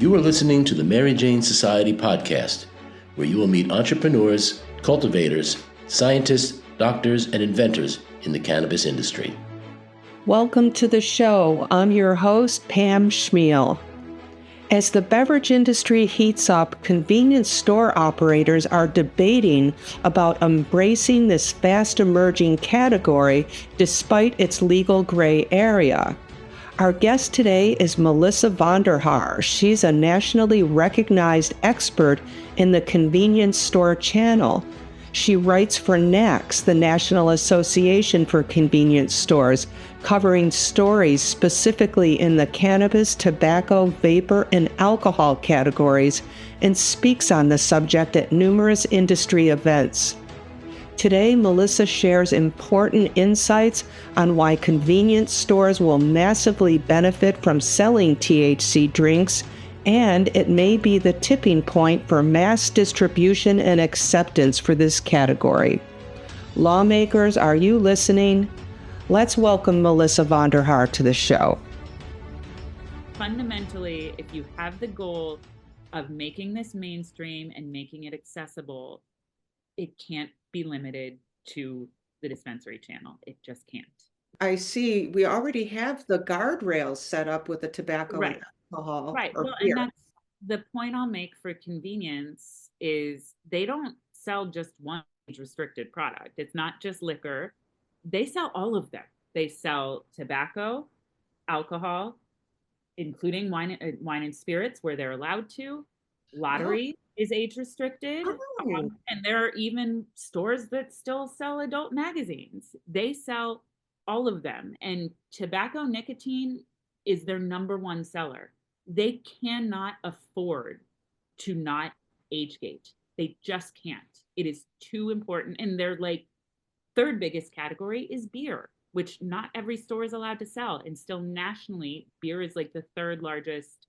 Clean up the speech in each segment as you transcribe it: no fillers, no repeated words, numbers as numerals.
You are listening to the Mary Jane Society podcast, where you will meet entrepreneurs, cultivators, scientists, doctors, and inventors in the cannabis industry. Welcome to the show. I'm your host, Pam Schmiel. As the beverage industry heats up, convenience store operators are debating about embracing this fast-emerging category despite its legal gray area. Our guest today is Melissa VonderHaar. She's a nationally recognized expert in the convenience store channel. She writes for NACS, the National Association for Convenience Stores, covering stories specifically in the cannabis, tobacco, vapor, and alcohol categories, and speaks on the subject at numerous industry events. Today, Melissa shares important insights on why convenience stores will massively benefit from selling THC drinks, and it may be the tipping point for mass distribution and acceptance for this category. Lawmakers, are you listening? Let's welcome Melissa VonderHaar to the show. Fundamentally, if you have the goal of making this mainstream and making it accessible, it can't be limited to the dispensary channel. It just can't. I see we already have the guardrails set up with the tobacco Right. and alcohol. Right. Or Well, beer. and that's the point I'll make for convenience is they don't sell just one restricted product. It's not just liquor. They sell all of them. They sell tobacco, alcohol, including wine and spirits where they're allowed to. Lottery is age restricted. And there are even stores that still sell adult magazines. They sell all of them. And tobacco nicotine is their number one seller. They cannot afford to not age gate. They just can't. It is too important. And their third biggest category is beer, which not every store is allowed to sell. And still nationally, beer is the third largest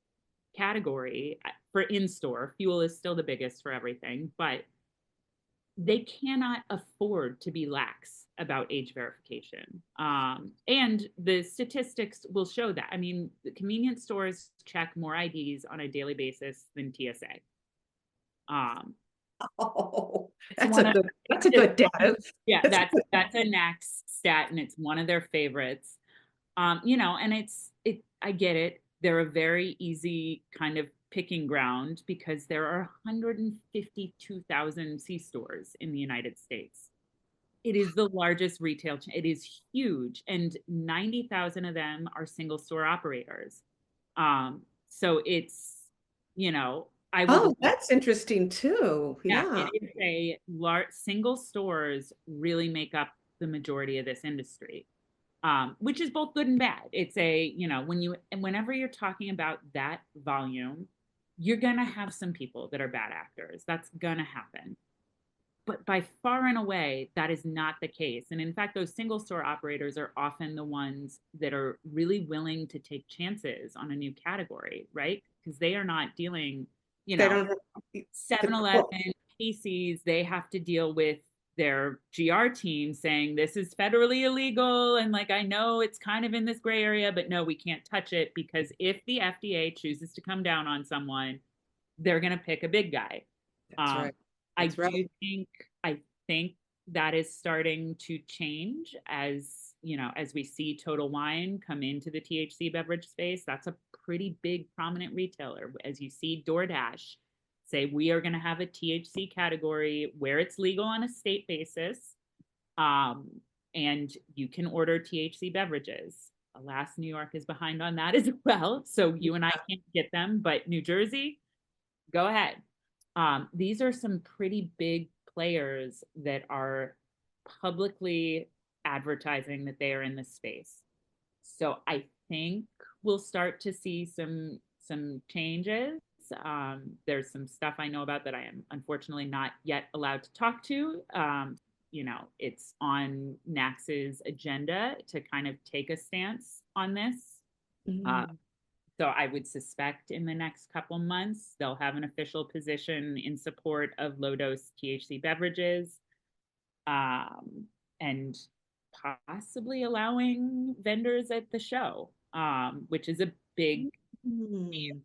category for in-store. Fuel is still the biggest for everything, but they cannot afford to be lax about age verification. And the statistics will show that. I mean, the convenience stores check more IDs on a daily basis than TSA. That's a good data. Yeah, that's a NACS stat, and it's one of their favorites. And I get it. They're a very easy kind of picking ground because there are 152,000 C-stores in the United States. It is the largest retail chain. It is huge, and 90,000 of them are single store operators. So it's, that's interesting too. Yeah. It is a large single stores really make up the majority of this industry. Which is both good and bad. It's whenever you're talking about that volume, you're going to have some people that are bad actors. That's going to happen. But by far and away, that is not the case. And in fact, those single store operators are often the ones that are really willing to take chances on a new category, right? Because they are not dealing, 7-Eleven, Casey's, they have to deal with their GR team saying this is federally illegal, and I know it's kind of in this gray area, but no, we can't touch it, because if the FDA chooses to come down on someone, they're going to pick a big guy. That's right. That's I think that is starting to change as we see Total Wine come into the THC beverage space. That's a pretty big prominent retailer. As you see DoorDash say, we are going to have a THC category where it's legal on a state basis. And you can order THC beverages. Alas, New York is behind on that as well. So you and I can't get them, but New Jersey, go ahead. These are some pretty big players that are publicly advertising that they are in this space. So I think we'll start to see some changes. There's some stuff I know about that I am unfortunately not yet allowed to talk to. It's on NACS's agenda to kind of take a stance on this. Mm-hmm. So I would suspect in the next couple months, they'll have an official position in support of low-dose THC beverages, and possibly allowing vendors at the show, which is a big deal.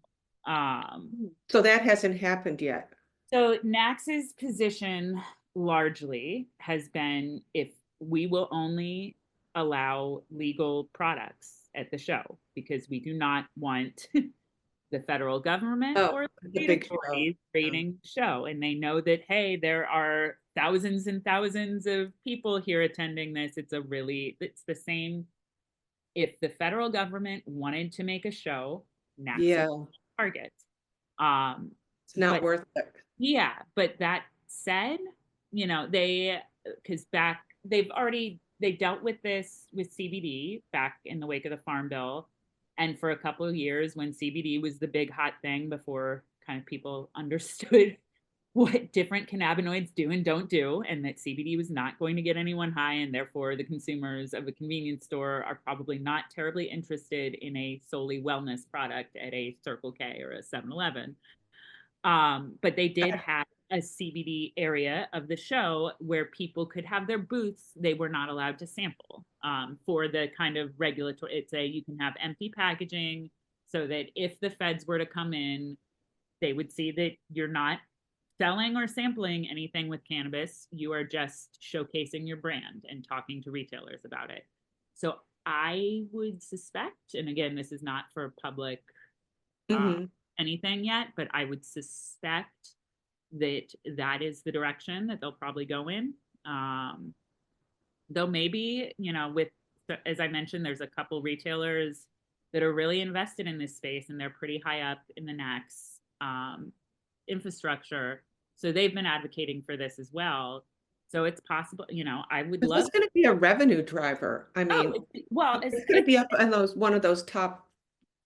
So that hasn't happened yet. So NACS's position largely has been, if we will only allow legal products at the show, because we do not want the federal government Oh, or the state big show. authorities raiding the show. And they know that, hey, there are thousands and thousands of people here attending this. It's the same. If the federal government wanted to make a show, NACS Yeah, is a target. Um, it's not but worth it. yeah, but that said, because they dealt with this with CBD back in the wake of the Farm Bill. And for a couple of years, when CBD was the big hot thing before kind of people understood what different cannabinoids do and don't do, and that CBD was not going to get anyone high, and therefore the consumers of a convenience store are probably not terribly interested in a solely wellness product at a Circle K or a 7-Eleven. But they did have a CBD area of the show where people could have their booths. They were not allowed to sample for the kind of regulatory. You can have empty packaging so that if the feds were to come in, they would see that you're not selling or sampling anything with cannabis. You are just showcasing your brand and talking to retailers about it. So I would suspect, and again, this is not for public anything yet, but I would suspect that is the direction that they'll probably go in. Though maybe, as I mentioned, there's a couple retailers that are really invested in this space, and they're pretty high up in the NACS infrastructure. So they've been advocating for this as well. So it's possible, I would love. It's going to be a revenue driver. I mean, it's going to be up on one of those top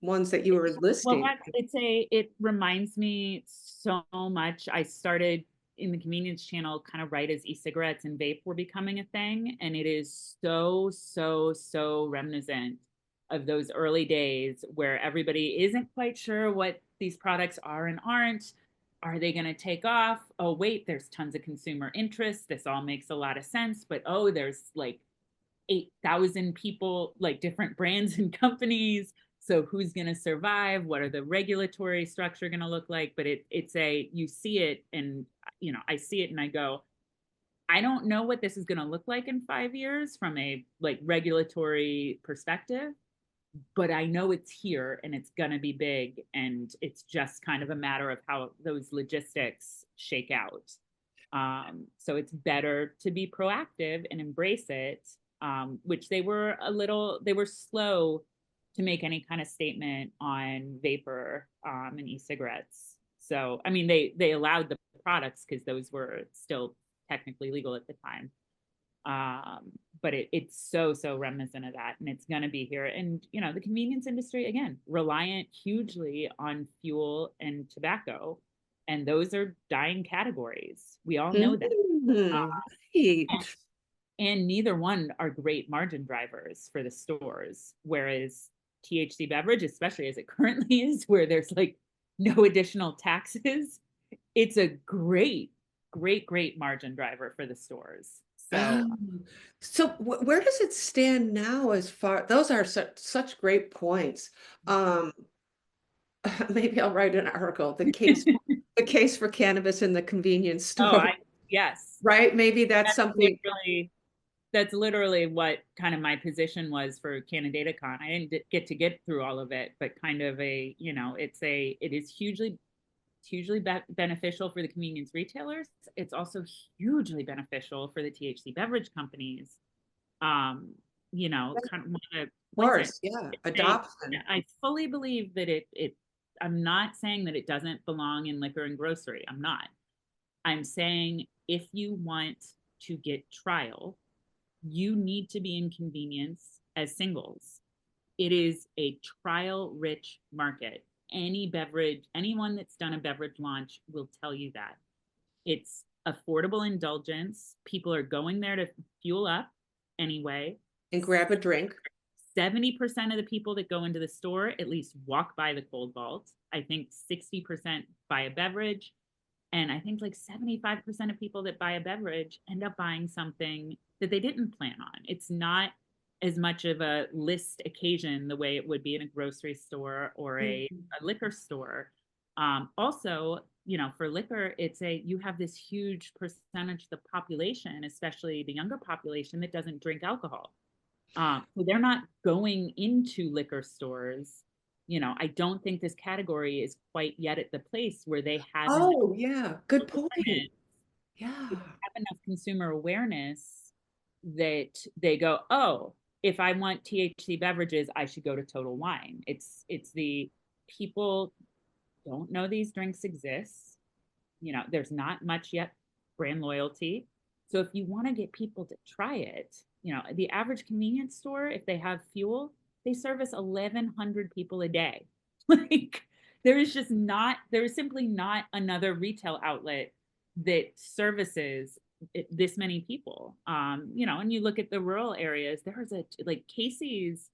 ones that you were listing. Well, it reminds me so much. I started in the convenience channel kind of right as e-cigarettes and vape were becoming a thing. And it is so, so, so reminiscent of those early days where everybody isn't quite sure what these products are and aren't. Are they going to take off? Oh, wait, there's tons of consumer interest. This all makes a lot of sense. But oh, there's like 8,000 people, like different brands and companies. So who's going to survive? What are the regulatory structure going to look like? But you see it, and I see it and I go, I don't know what this is going to look like in 5 years from a like regulatory perspective, but I know it's here and it's going to be big, and it's just kind of a matter of how those logistics shake out. So it's better to be proactive and embrace it, which they were slow to make any kind of statement on vapor and e-cigarettes. So, I mean, they allowed the products because those were still technically legal at the time. But it's so reminiscent of that, and it's going to be here. And, the convenience industry, again, reliant hugely on fuel and tobacco, and those are dying categories. We all know that. And neither one are great margin drivers for the stores, whereas THC beverage, especially as it currently is, where there's like no additional taxes, it's a great margin driver for the stores. So where does it stand now as far, those are such great points. Maybe I'll write an article, the case for cannabis in the convenience store. Yes. Right? Maybe that's something. That's literally what kind of my position was for CanadaCon. I didn't get through all of it, but kind of it is hugely beneficial for the convenience retailers. It's also hugely beneficial for the THC beverage companies. Kind of adoption. I fully believe that I'm not saying that it doesn't belong in liquor and grocery. I'm not. I'm saying if you want to get trial, you need to be in convenience as singles. It is a trial-rich market. Anyone that's done a beverage launch will tell you that. It's affordable indulgence. People are going there to fuel up anyway. And grab a drink. 70% of the people that go into the store at least walk by the cold vault. I think 60% buy a beverage. And I think like 75% of people that buy a beverage end up buying something that they didn't plan on. It's not as much of a list occasion the way it would be in a grocery store or a liquor store. Also, for liquor, you have this huge percentage of the population, especially the younger population, that doesn't drink alcohol. So they're not going into liquor stores. I don't think this category is quite yet at the place where they have enough Oh, yeah. Good point. awareness, Yeah. have enough consumer awareness that they go, oh, if I want THC beverages, I should go to Total Wine. It's the people don't know these drinks exist. There's not much yet brand loyalty. So if you want to get people to try it, the average convenience store, if they have fuel, they service 1,100 people a day. Like there is simply not another retail outlet that services this many people. And you look at the rural areas, there's like Casey's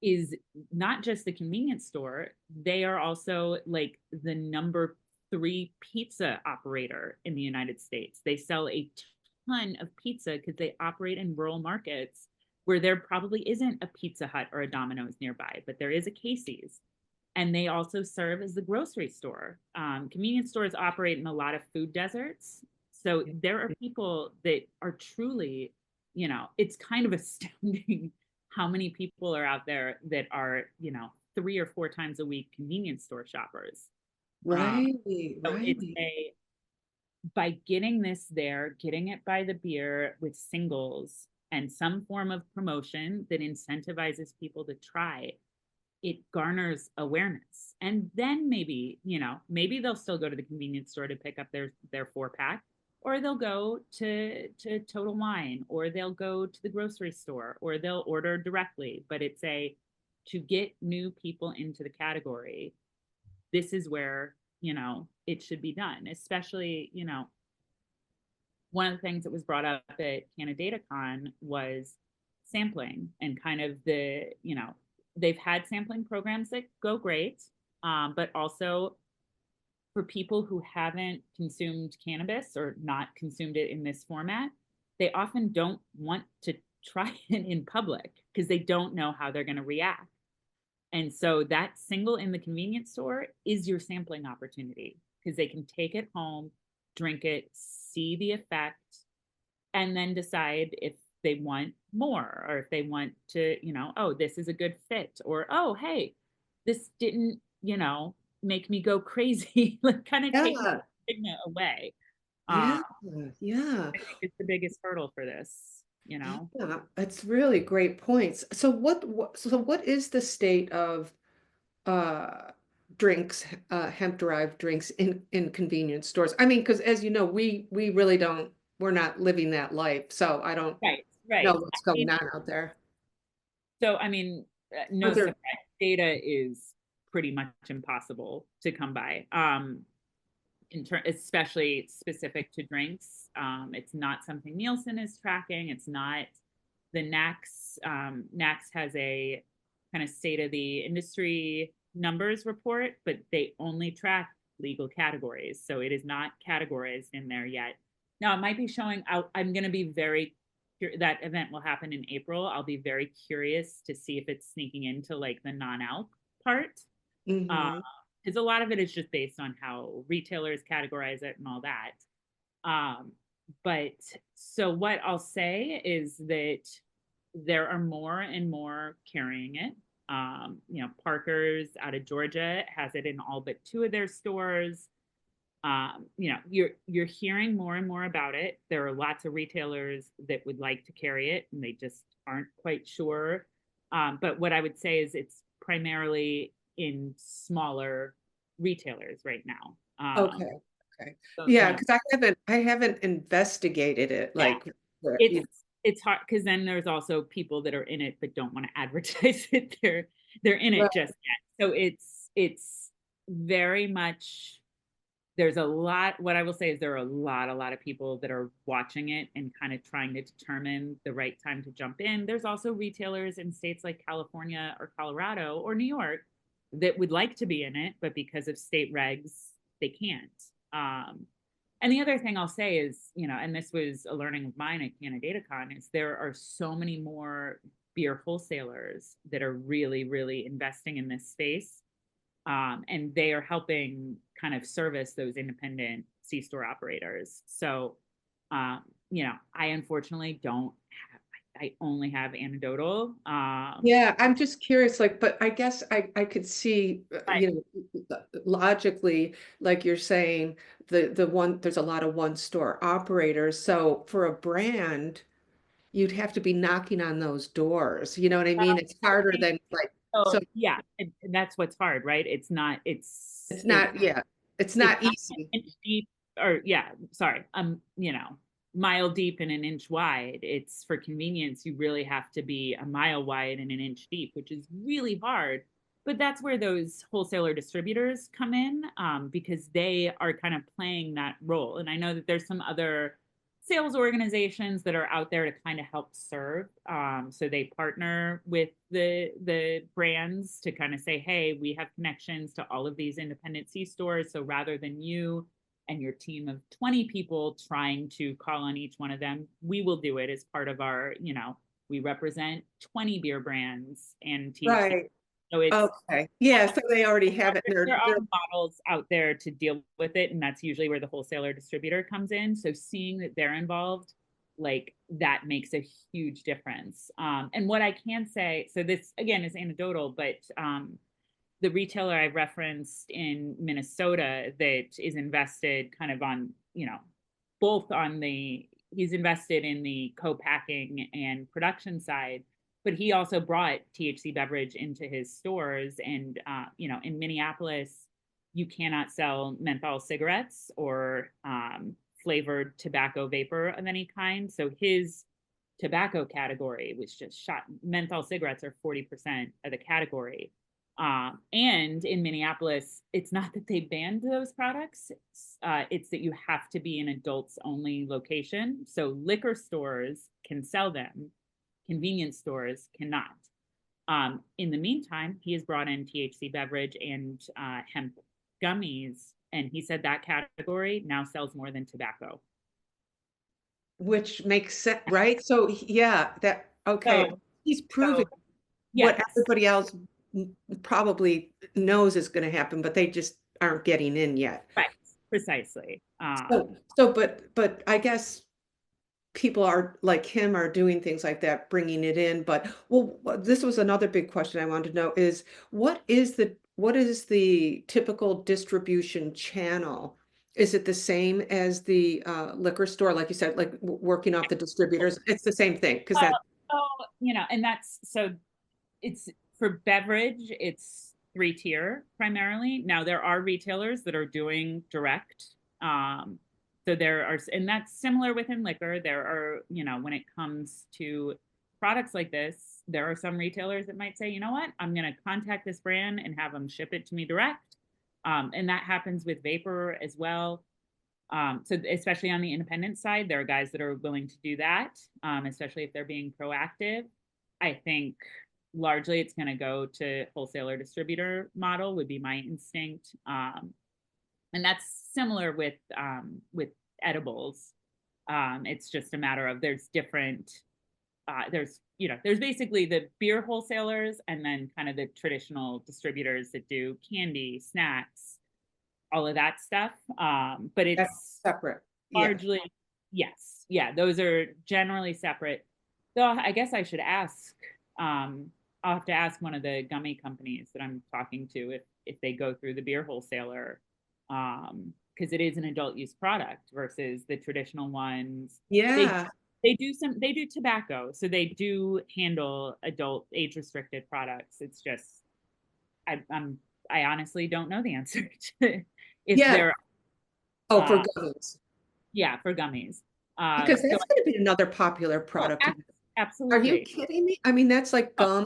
is not just the convenience store, they are also like the number 3 pizza operator in the United States. They sell a ton of pizza because they operate in rural markets where there probably isn't a Pizza Hut or a Domino's nearby, but there is a Casey's. And they also serve as the grocery store. Convenience stores operate in a lot of food deserts. So there are people that are truly, it's kind of astounding how many people are out there that are, 3 or 4 times a week convenience store shoppers. Right. So Right. by getting this there, getting it by the beer with singles and some form of promotion that incentivizes people to try, it garners awareness. And then maybe they'll still go to the convenience store to pick up their 4-pack, or they'll go to Total Wine, or they'll go to the grocery store, or they'll order directly. But to get new people into the category, this is where, it should be done. Especially, one of the things that was brought up at CanadaCon was sampling, and kind of they've had sampling programs that go great, but also for people who haven't consumed cannabis or not consumed it in this format, they often don't want to try it in public because they don't know how they're going to react. And so that single in the convenience store is your sampling opportunity, because they can take it home, drink it, see the effect, and then decide if they want more, or if they want to, oh, this is a good fit, or, oh, hey, this didn't, make me go crazy, like kind of take Yeah. the stigma away. Yeah. Yeah. I think it's the biggest hurdle for this. Yeah. That's really great points. So what is the state of uh drinks, hemp-derived drinks in convenience stores? I mean, because as you know, we really don't, we're not living that life, so I don't know Right. what's going on out there. So, no Are there? surprise, data is pretty much impossible to come by. Especially specific to drinks. It's not something Nielsen is tracking. It's not the NACS. NACS has a kind of state of the industry numbers report, but they only track legal categories. So it is not categorized in there yet. Now it might be showing out. I'm going to be that event will happen in April. I'll be very curious to see if it's sneaking into like the non-alc part. Mhm. Because a lot of it is just based on how retailers categorize it and all that. But so what I'll say is that there are more and more carrying it. Parker's out of Georgia has it in all but 2 of their stores. You're hearing more and more about it. There are lots of retailers that would like to carry it, and they just aren't quite sure. But what I would say is it's primarily in smaller retailers right now. Okay. Okay. So, Yeah, because I haven't investigated it yeah, like it's hard because then there's also people that are in it but don't want to advertise it. They're in right. it just yet. So it's very much, there's a lot. What I will say is there are a lot of people that are watching it and kind of trying to determine the right time to jump in. There's also retailers in states like California or Colorado or New York that would like to be in it, but because of state regs, they can't. And the other thing I'll say is, and this was a learning of mine at CanadaCon, is there are so many more beer wholesalers that are really, really investing in this space. And they are helping kind of service those independent C-store operators. So, you know, I unfortunately don't have, I only have anecdotal. Yeah, I'm just curious, like, but I guess I could see, Right. you know, logically, like you're saying, the one there's a lot of one store operators. So for a brand, you'd have to be knocking on those doors. You know what I mean? It's I harder think than like so. so Yeah, and that's what's hard, right? It's not. it's not, yeah, it's It's not not easy. an inch deep, or yeah, sorry, you know, mile deep and an inch wide. It's for convenience, you really have to be a mile wide and an inch deep, which is really hard. But that's where those wholesaler distributors come in, because they are kind of playing that role. And I know that there's some other sales organizations that are out there to kind of help serve. So they partner with the brands to kind of say, hey, we have connections to all of these independent C stores. So rather than you and your team of 20 people trying to call on each one of them, we will do it as part of our, you know, we represent 20 beer brands and THC. Right. So it's Okay. Yeah, so they already have it. there are models out there to deal with it, and that's usually where the wholesaler distributor comes in. So seeing that they're involved, like that makes a huge difference. And what I can say, so this again is anecdotal, but the retailer I referenced in Minnesota that is invested kind of on, you know, both on the, he's invested in the co-packing and production side, but he also brought THC beverage into his stores. And, you know, in Minneapolis, you cannot sell menthol cigarettes or flavored tobacco vapor of any kind. So his tobacco category was just shot. Menthol cigarettes are 40% of the category. And in Minneapolis, it's not that they banned those products, it's that you have to be an adults only location. So liquor stores can sell them, convenience stores cannot. In the meantime, he has brought in THC beverage and hemp gummies, and he said that category now sells more than tobacco. Which makes sense, right? So yeah, that okay. So, He's so proving what yes, everybody else probably knows is going to happen, but they just aren't getting in yet. right, precisely. But I guess people are like him are doing things like that, bringing it in. But well, this was another big question I wanted to know is what is the typical distribution channel? Is it the same as the liquor store, like you said, like working off the distributors? It's the same thing because Well, that so, you know, and that's so it's for beverage, it's three-tier primarily. Now there are retailers that are doing direct. So there are, and that's similar within liquor. There are, you know, when it comes to products like this, there are some retailers that might say, you know what, I'm going to contact this brand and have them ship it to me direct. And that happens with vapor as well. So especially on the independent side, there are guys that are willing to do that, especially if they're being proactive. I think largely it's going to go to wholesaler distributor model would be my instinct. And that's similar with edibles. It's just a matter of there's different, there's, you know, there's basically the beer wholesalers and then kind of the traditional distributors that do candy, snacks, all of that stuff. But that's it's separate. Yeah. largely, yes. Yeah, those are generally separate. Though I guess I should ask, I'll have to ask one of the gummy companies that I'm talking to if they go through the beer wholesaler, because it is an adult use product versus the traditional ones. They Yeah. they do tobacco, so they do handle adult age restricted products. It's just I honestly don't know the answer to if Yeah. they're Oh, for uh gummies. yeah, for gummies. Because So that's going to be another popular oh, product. Are you absolutely. kidding me? I mean, that's like Oh,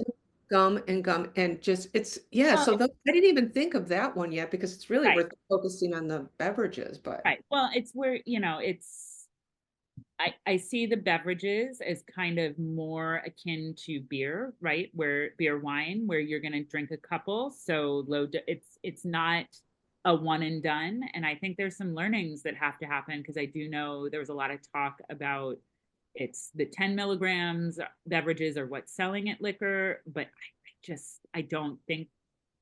gum, and just it's yeah. well, So I didn't even think of that one yet because it's really right, worth focusing on the beverages. But right. Well, it's where, you know, it's I see the beverages as kind of more akin to beer, right? Where beer wine, where you're going to drink a couple. So it's not a one and done. And I think there's some learnings that have to happen because I do know there was a lot of talk about it's the 10 milligrams beverages are what's selling at liquor, but I don't think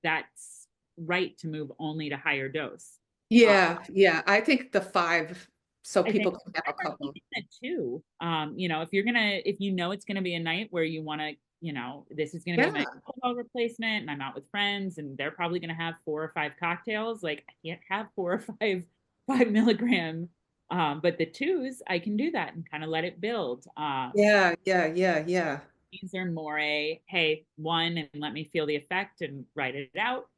that's right to move only to higher dose. Yeah, yeah. I think the 5, so I think people can have a couple. even the 2, if you're gonna, if you know it's gonna be a night where you wanna, this is gonna be my Yeah. alcohol replacement and I'm out with friends and they're probably gonna have 4 or 5 cocktails, like I can't have 4 or 5 milligram. But the 2s, I can do that and kind of let it build. Yeah, yeah, yeah, yeah. These are more hey, 1 and let me feel the effect and write it out.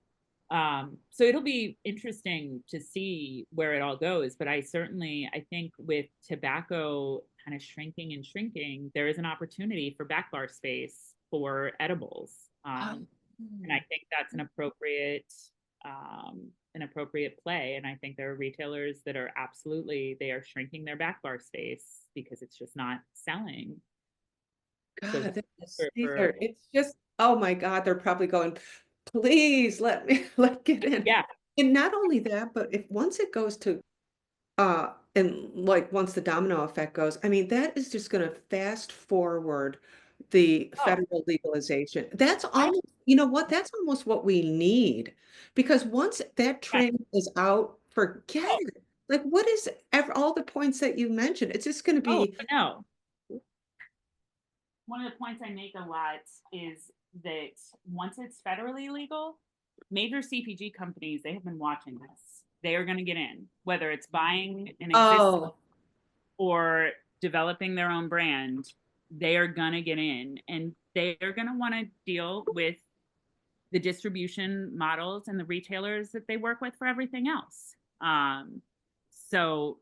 So it'll be interesting to see where it all goes. But I think with tobacco kind of shrinking and shrinking, there is an opportunity for back bar space for edibles. And I think that's an appropriate play. And I think there are retailers that are they are shrinking their back bar space because it's just not selling. So God, these for are, it's just, oh my God, they're probably going, please let me let get in. yeah, And not only that, but if once it goes to and like once the domino effect goes, I mean, that is just going to fast forward the oh, federal legalization. That's I almost, you know what? That's almost what we need because once that yeah, train is out, forget oh, it. Like, what is all the points that you mentioned? It's just going to oh be, no. One of the points I make a lot is that once it's federally legal, major CPG companies, they have been watching this. They are going to get in, whether it's buying an existing oh, or developing their own brand, they are going to get in and they are going to want to deal with the distribution models and the retailers that they work with for everything else. So,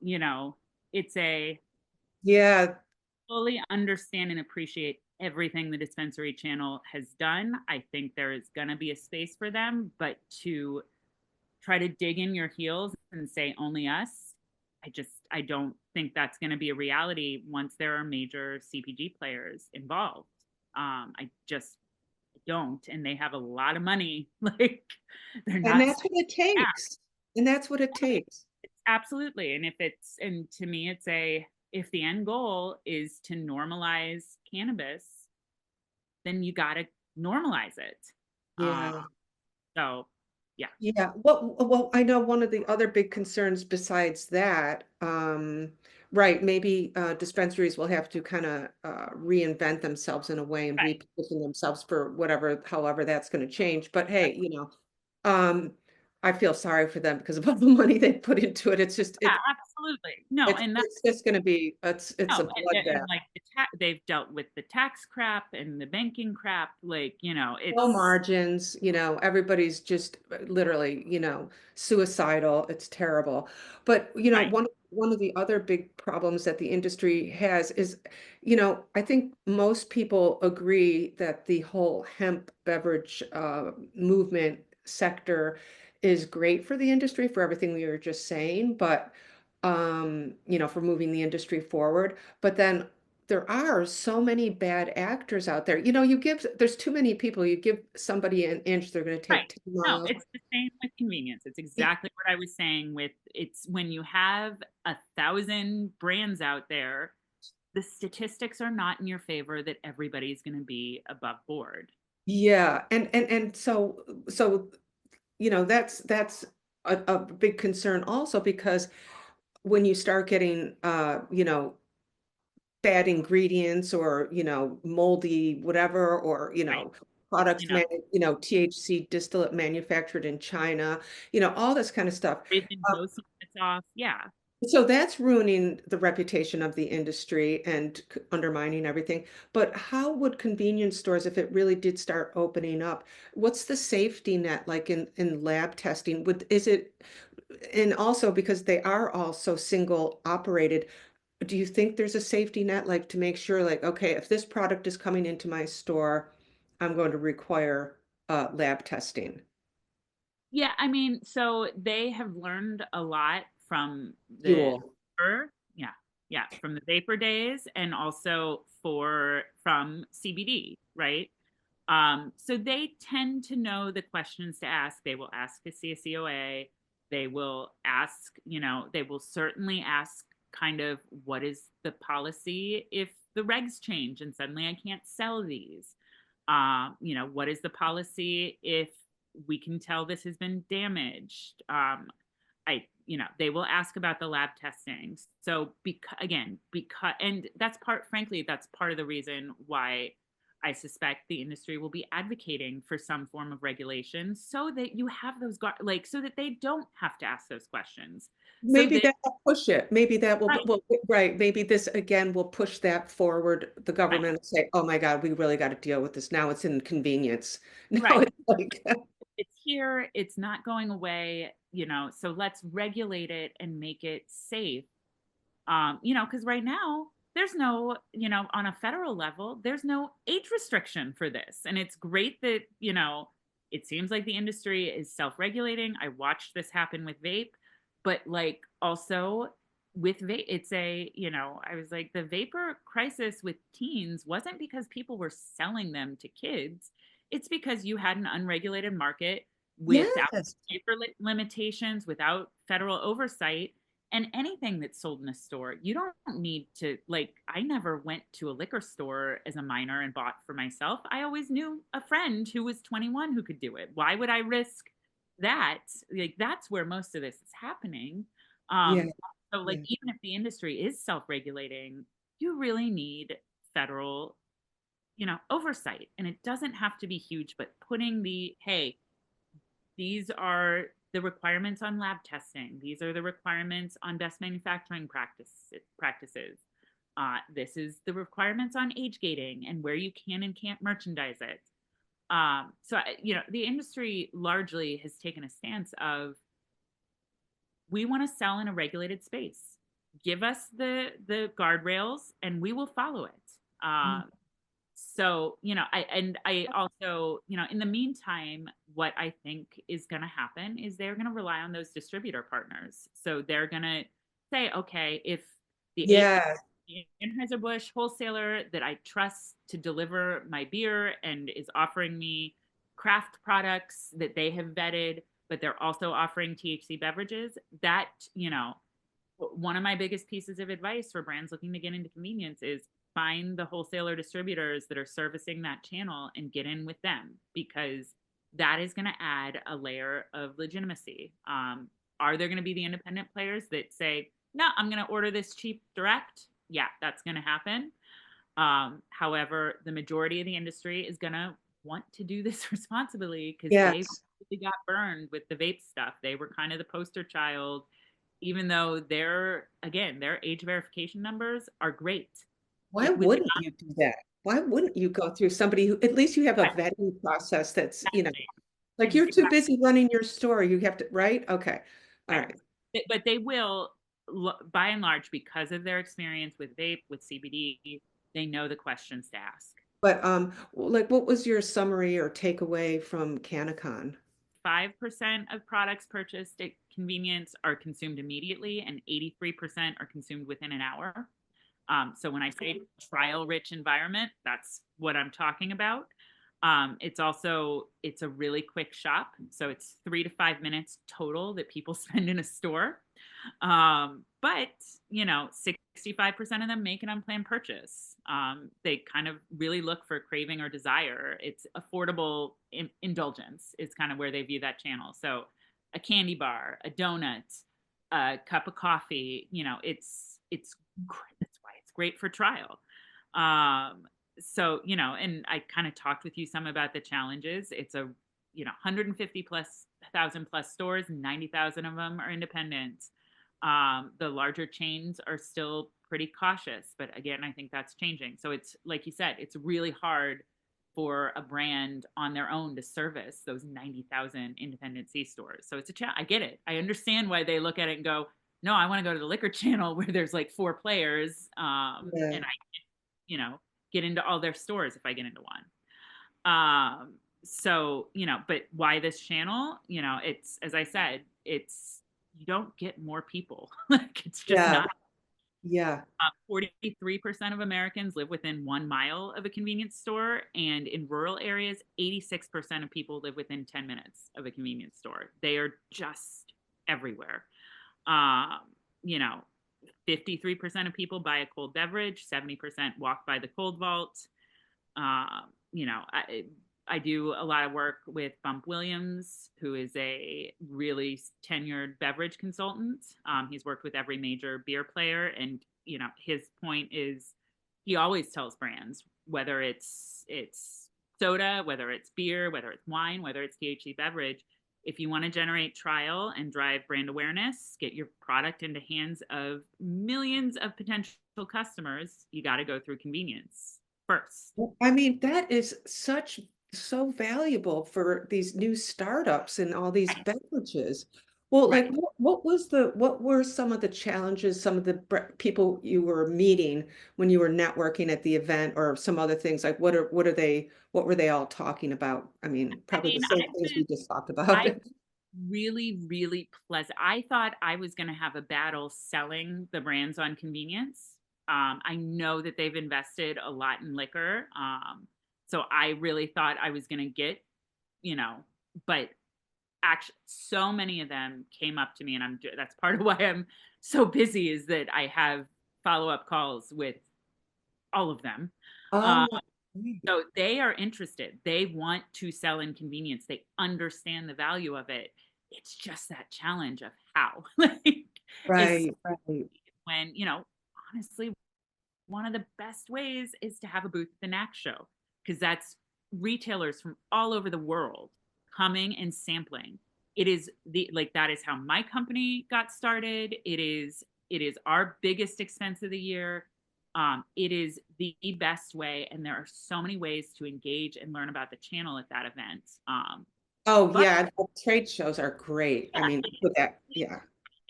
it's a yeah, fully understand and appreciate everything the dispensary channel has done. I think there is going to be a space for them, but to try to dig in your heels and say only us, I don't think that's going to be a reality once there are major CPG players involved. I just don't, and they have a lot of money. Like they're and not. that's what it takes. And that's what it takes. Absolutely. And to me, if the end goal is to normalize cannabis, then you got to normalize it. Uh, Yeah. so, yeah. Yeah, well, I know one of the other big concerns besides that, right, maybe dispensaries will have to kind of reinvent themselves in a way and Right. reposition themselves for whatever, however that's going to change. But hey, um, I feel sorry for them because of all the money they put into it. It's just Yeah, absolutely. No, and that's it's just going to be it's a no, and bloodbath. like they've dealt with the tax crap and the banking crap. Like, Low it's margins, everybody's just literally, suicidal. It's terrible. But, right. one of the other big problems that the industry has is, I think most people agree that the whole hemp beverage movement sector is great for the industry for everything we were just saying, but for moving the industry forward. But then there are so many bad actors out there. There's too many people. You give somebody an inch, they're going to Right. take 10 No, miles. it's the same with convenience. It's Y- exactly what I was saying with it's when you have 1,000 brands out there, the statistics are not in your favor that everybody's going to be above board. Yeah. And so, that's a big concern also because when you start getting, bad ingredients or, moldy whatever, or, Right. products, You know, THC distillate manufactured in China, all this kind of stuff. everything dosing it's off. Yeah. So that's ruining the reputation of the industry and undermining everything. But how would convenience stores, if it really did start opening up, what's the safety net like in lab testing? And also because they are also single operated, do you think there's a safety net like to make sure like, okay, if this product is coming into my store, I'm going to require lab testing? Yeah, I mean, so they have learned a lot from the Fuel. vapor, yeah, yeah, from the vapor days and also from CBD, right? So they tend to know the questions to ask. They will ask to see a COA. They will ask, they will certainly ask kind of what is the policy if the regs change and suddenly I can't sell these. What is the policy if we can tell this has been damaged. They will ask about the lab testing. So because, and that's frankly, that's part of the reason why I suspect the industry will be advocating for some form of regulation so that you have those, so that they don't have to ask those questions. So Maybe that, that will push it. Maybe that right, right. Maybe this again will push that forward. The right, government will say, "Oh my God, we really got to deal with this now. It's inconvenience." Now right. it's like, It's here, it's not going away, so let's regulate it and make it safe. Because right now there's no, on a federal level, there's no age restriction for this. And it's great that, it seems like the industry is self-regulating. I watched this happen with vape, but like also with vape, I was like, the vapor crisis with teens wasn't because people were selling them to kids. It's because you had an unregulated market without yes. paper limitations, without federal oversight, and anything that's sold in a store. You don't need to, like, I never went to a liquor store as a minor and bought for myself. I always knew a friend who was 21 who could do it. Why would I risk that? Like, that's where most of this is happening. Yeah. So like, Yeah. even if the industry is self-regulating, you really need federal, oversight. And it doesn't have to be huge, but putting hey, these are the requirements on lab testing. These are the requirements on best manufacturing practices. This is the requirements on age gating and where you can and can't merchandise it. The industry largely has taken a stance of, we want to sell in a regulated space. Give us the guardrails and we will follow it. Mm. I also, in the meantime, what I think is going to happen is they're going to rely on those distributor partners. So they're going to say, okay, if the Yeah. Anheuser-Busch wholesaler that I trust to deliver my beer and is offering me craft products that they have vetted, but they're also offering THC beverages, that, one of my biggest pieces of advice for brands looking to get into convenience is find the wholesaler distributors that are servicing that channel and get in with them, because that is going to add a layer of legitimacy. Are there going to be the independent players that say, no, I'm going to order this cheap direct? Yeah, that's going to happen. However, the majority of the industry is going to want to do this responsibly, because they Yes. really got burned with the vape stuff. They were kind of the poster child, even though their age verification numbers are great. Why It was wouldn't you do that? Why wouldn't you go through somebody who, at least you have a not vetting process that's, like you're too exactly. busy running your store. You have to, right? Okay. All Right. right. But they will, by and large, because of their experience with vape, with CBD, they know the questions to ask. But like what was your summary or takeaway from CannaCon? 5% of products purchased at convenience are consumed immediately, and 83% are consumed within an hour. So when I say trial rich environment, that's what I'm talking about. It's a really quick shop. So it's 3 to 5 minutes total that people spend in a store. But 65% of them make an unplanned purchase. They kind of really look for craving or desire. It's affordable indulgence is kind of where they view that channel. So a candy bar, a donut, a cup of coffee, it's that's why it's great for trial. And I kind of talked with you some about the challenges. It's 150 plus thousand plus stores, 90,000 of them are independent. The larger chains are still pretty cautious, but again, I think that's changing. So it's like you said, it's really hard for a brand on their own to service those 90,000 independent C stores. So it's a challenge. I get it. I understand why they look at it and go, no, I want to go to the liquor channel where there's like 4 players, Yeah. and I get into all their stores if I get into one. But why this channel? It's, as I said, you don't get more people. Like, it's just Yeah. not. Yeah. 43% of Americans live within 1 mile of a convenience store, and in rural areas, 86% of people live within 10 minutes of a convenience store. They are just everywhere. Um, you know, 53% of people buy a cold beverage, 70% walk by the cold vault. Um, you know, I do a lot of work with Bump Williams, who is a really tenured beverage consultant. He's worked with every major beer player, and his point is he always tells brands, whether it's soda, whether it's beer, whether it's wine, whether it's THC beverage, if you want to generate trial and drive brand awareness, get your product into hands of millions of potential customers, you got to go through convenience first. I mean, that is so valuable for these new startups and all these beverages. Well, like Right. what were some of the challenges, some of the people you were meeting when you were networking at the event, or some other things? Like what were they all talking about? I mean, I probably the mean, same things we just talked about. I really, really pleasant. I thought I was going to have a battle selling the brands on convenience. I know that they've invested a lot in liquor. So I really thought I was going to get, but actually so many of them came up to me, and that's part of why I'm so busy, is that I have follow-up calls with all of them. Uh, Oh, so they are interested. They want to sell in convenience. They understand the value of it. It's just that challenge of how. Like, is right, right. when, honestly, one of the best ways is to have a booth at the NAC show, because that's retailers from all over the world coming and sampling. It is that is how my company got started. It is our biggest expense of the year. It is the best way, and there are so many ways to engage and learn about the channel at that event. Oh But yeah, the trade shows are great. I yeah, mean, for that, yeah.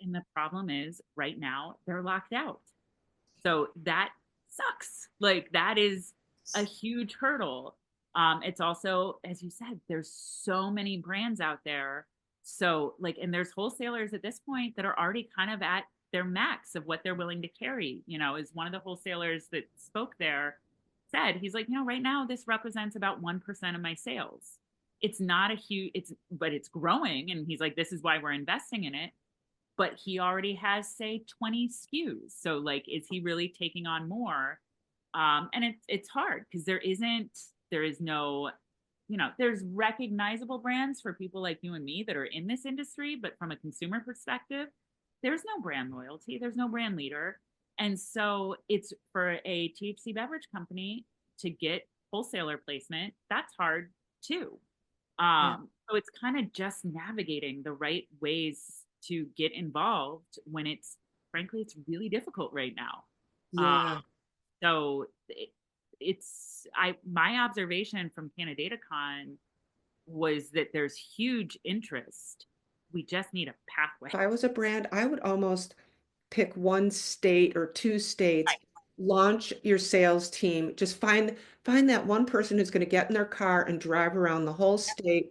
and the problem is right now they're locked out. So that sucks. Like, that is a huge hurdle. It's also, as you said, there's so many brands out there. So and there's wholesalers at this point that are already kind of at their max of what they're willing to carry. Is one of the wholesalers that spoke there said, he's like, right now this represents about 1% of my sales. It's not a huge, but it's growing. And he's like, this is why we're investing in it, but he already has, say, 20 SKUs. So is he really taking on more? And it's hard because there is no, there's recognizable brands for people like you and me that are in this industry, but from a consumer perspective, there's no brand loyalty, there's no brand leader. And so it's for a THC beverage company to get wholesaler placement, that's hard too. Yeah. So it's kind of just navigating the right ways to get involved when frankly, it's really difficult right now. Yeah. So my observation from CanadaCon was that there's huge interest. We just need a pathway. If I was a brand, I would almost pick one state or two states, Right. launch your sales team, just find that one person who's going to get in their car and drive around the whole state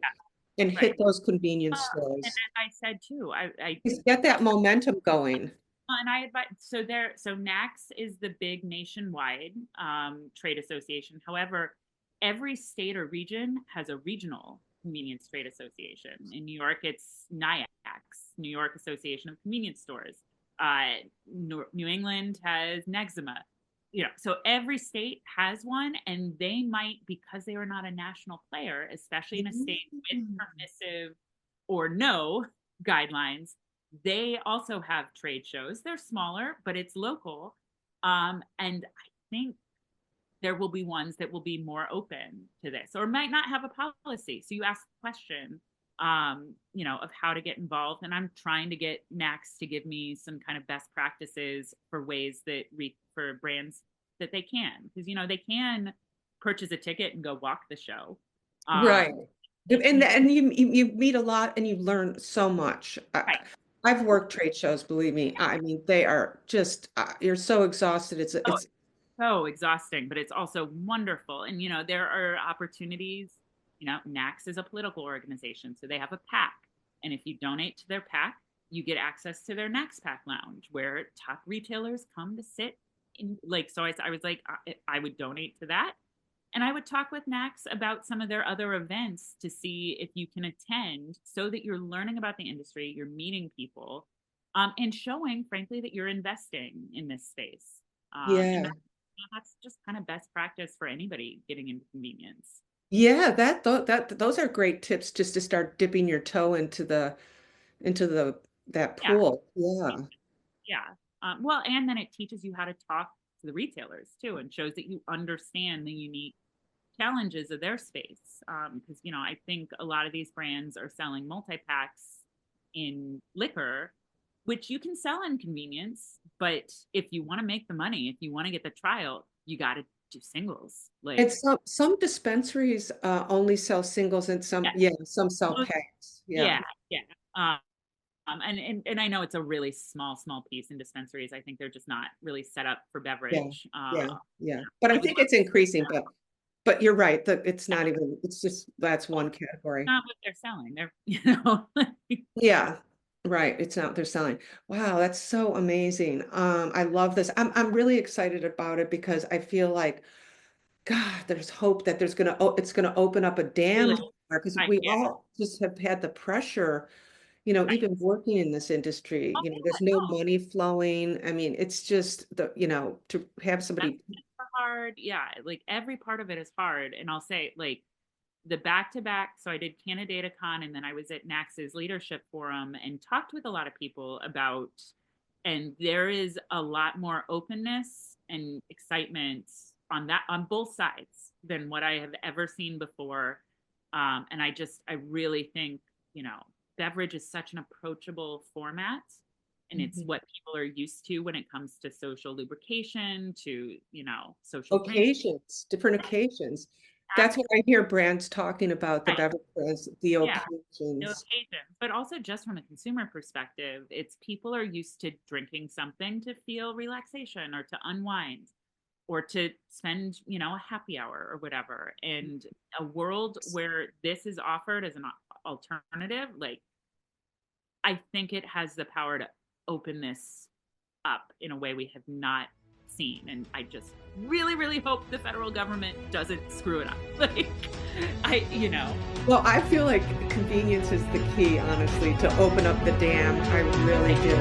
and Right. hit those convenience And stores. as I said too, I Just get that momentum going. and I advise, so NACS is the big nationwide trade association. However, every state or region has a regional convenience trade association. In New York, it's NIACS, New York Association of Convenience Stores. New England has NEXIMA. So every state has one, and they might, because they are not a national player, especially in a state with permissive or no guidelines, they also have trade shows. They're smaller, but it's local. And I think there will be ones that will be more open to this or might not have a policy. So you ask the question, of how to get involved. And I'm trying to get NACS to give me some kind of best practices for ways that for brands that they can, because, they can purchase a ticket and go walk the show. Right. If And you meet a lot and you learn so much. right. I've worked trade shows, believe me. I mean, they are just you're so exhausted. Oh, It's so exhausting, but it's also wonderful. And, there are opportunities. NACS is a political organization, so they have a PAC. And if you donate to their PAC, you get access to their NACS PAC lounge where top retailers come to sit in. So I was like, I would donate to that. And I would talk with NACS about some of their other events to see if you can attend, so that you're learning about the industry, you're meeting people, and showing, frankly, that you're investing in this space. And yeah. that's just kind of best practice for anybody getting into convenience. Yeah, those are great tips just to start dipping your toe into the that Yeah, pool. Yeah. yeah. Well, and then it teaches you how to talk to the retailers too, and shows that you understand the unique challenges of their space. Because I think a lot of these brands are selling multi-packs in liquor, which you can sell in convenience, but if you want to make the money, if you want to get the trial, you got to do singles. And Like, some dispensaries only sell singles and yeah, some sell most, packs. Yeah. yeah, yeah. Um, and I know it's a really small piece in dispensaries. I think they're just not really set up for Yeah. beverage. Yeah. Yeah. But I I would think love it's increasing, but you're right that it's that. not even, it's just that's one category. Not what they're selling. They're, like, Yeah. Right. It's not they're selling. Wow, that's so amazing. I love this. I'm really excited about it because I feel like God, there's hope that it's gonna open up a dam really, because I, we yeah, all just have had the pressure, right. even working in this industry, Oh, there's yeah, no no, money flowing. I mean, it's just to have somebody. benefits are hard. Yeah, like every part of it is hard. And I'll say, like, the back to back. So I did Canada Con, and then I was at NACS's leadership forum and talked with a lot of people about, and there is a lot more openness and excitement on both sides than what I have ever seen before. And I really think, beverage is such an approachable format, and it's Mhm. what people are used to when it comes to social lubrication, to, social drink. Occasions, different occasions. That's what I Absolutely. hear brands talking about the Right. beverages, the Yeah. No occasions. occasions, but also just from a consumer perspective, it's people are used to drinking something to feel relaxation or to unwind or to spend, a happy hour or whatever. And a world where this is offered as an alternative, like, I think it has the power to open this up in a way we have not seen. And I just really, really hope the federal government doesn't screw it up. Like, I. Well, I feel like convenience is the key, honestly, to open up the dam. I really do.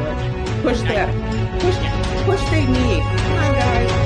Push I, that, push, yeah. push they need. Come on, guys.